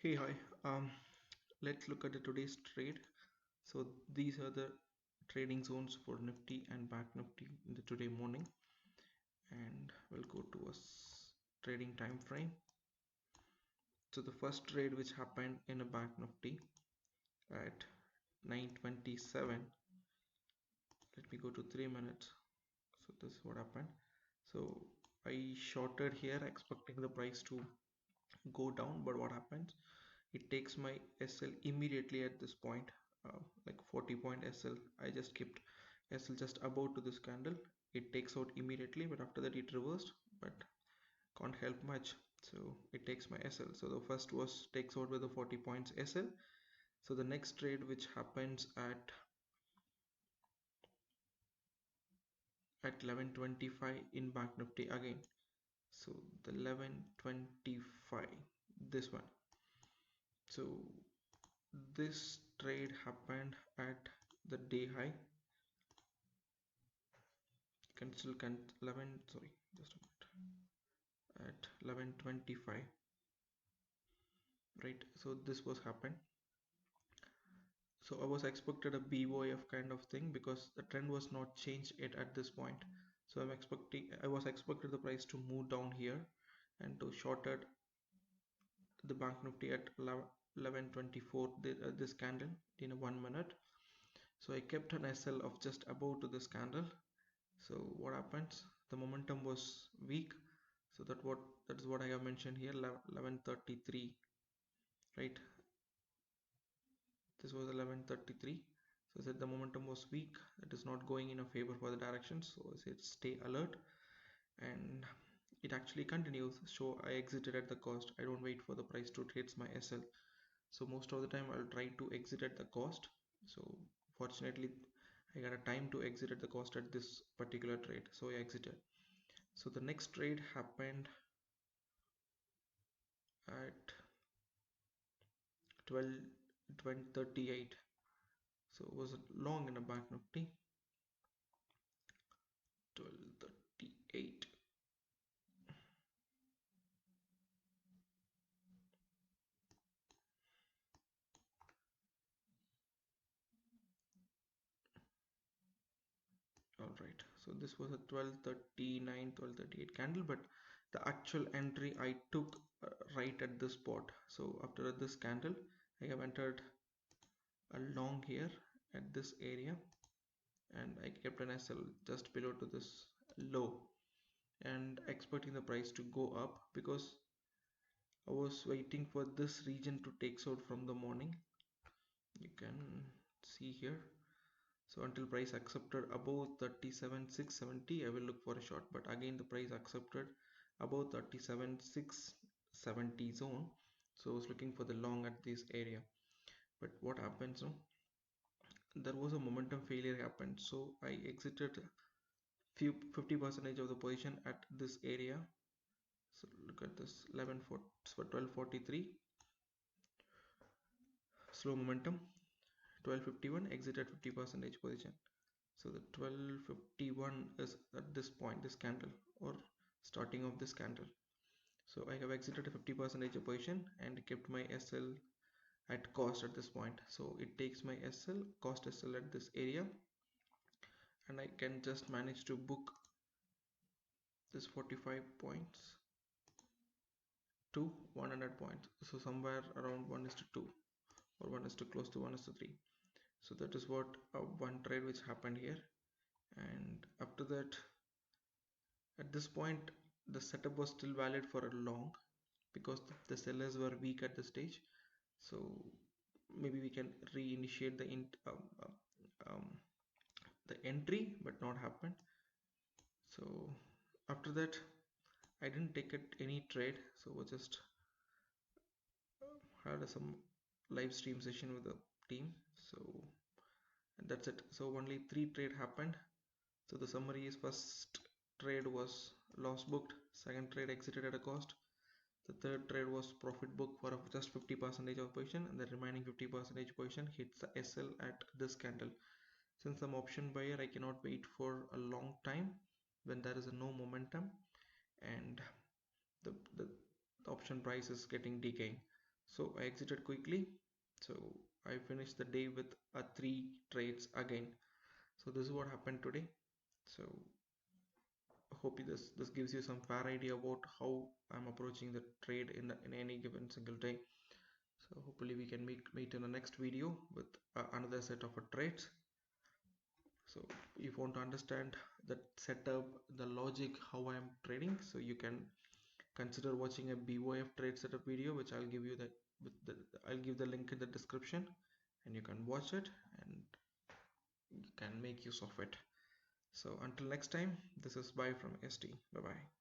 Hey, hi. Let's look at the today's trade. So these are the trading zones for Nifty and Bank Nifty in the today morning, and we'll go to a trading time frame. So the first trade which happened in a Bank Nifty at 9:27. Let me go to 3 minutes. So this is what happened. So I shorted here, expecting the price to go down, but what happens? It takes my SL immediately at this point, like 40 point SL. I just kept SL just above to this candle. It takes out immediately, but after that it reversed, but can't help much. So it takes my SL. So the first was takes out with the 40 points SL. So the next trade which happens at 11:25 in Bank Nifty again. So the 11:25, this one. So this trade happened at the day high. Can still can 11, sorry, just a minute, at 11:25, right? So this was happened. So I was expected a BOF kind of thing because the trend was not changed yet at this point. So I was expected the price to move down here and to shorted the Bank Nifty at 11:24, this candle in a 1 minute. So I kept an SL of just above to this candle. So what happens? The momentum was weak. So that is what I have mentioned here, 11:33, right? This was 11:33. So I said the momentum was weak. It is not going in a favor for the direction. So I said stay alert, and it actually continues. So I exited at the cost. I don't wait for the price to hit my SL. So most of the time I'll try to exit at the cost. So fortunately I got a time to exit at the cost at this particular trade, so I exited. So the next trade happened at 12:38. So it was long in a Bank Nifty. 12:38. All right, so this was a 12:39, 12:38 candle, but the actual entry I took right at this spot. So after this candle I have entered a long here at this area, and I kept an SL just below to this low and expecting the price to go up because I was waiting for this region to take out from the morning. You can see here. So until price accepted above 37,670, I will look for a short. But again, the price accepted above 37,670 zone. So I was looking for the long at this area. But what happens now? There was a momentum failure happened. So I exited few 50% of the position at this area. So look at this 1243 slow momentum, 1251 exit at 50% position. So the 1251 is at this point, this candle or starting of this candle. So I have exited a 50% position and kept my SL at cost at this point. So it takes my SL cost SL at this area, and I can just manage to book this 45 points to 100 points. So somewhere around 1 is to 2 or 1 is to close to 1 is to 3. So that is what one trade which happened here. And after that, at this point the setup was still valid for a long because the sellers were weak at the stage. So maybe we can reinitiate um, the entry, but not happen. So after that I didn't take it any trade, so we just had some live stream session with the team. So and that's it. So only 3 trade happened. So the summary is: first trade was loss booked, second trade exited at a cost, the third trade was profit booked for just 50% of position, and the remaining 50% position hits the SL at this candle. Since I'm option buyer, I cannot wait for a long time when there is a no momentum and the option price is getting decaying. So I exited quickly. So I finished the day with 3 trades again. So this is what happened today. So hope this gives you some fair idea about how I'm approaching the trade in any given single day. So hopefully we can meet in the next video with another set of trades. So if you want to understand the setup, the logic, how I am trading, so you can consider watching a BOF trade setup video, which I'll give you I'll give the link in the description, and you can watch it and you can make use of it. So until next time, this is bye from ST. Bye bye.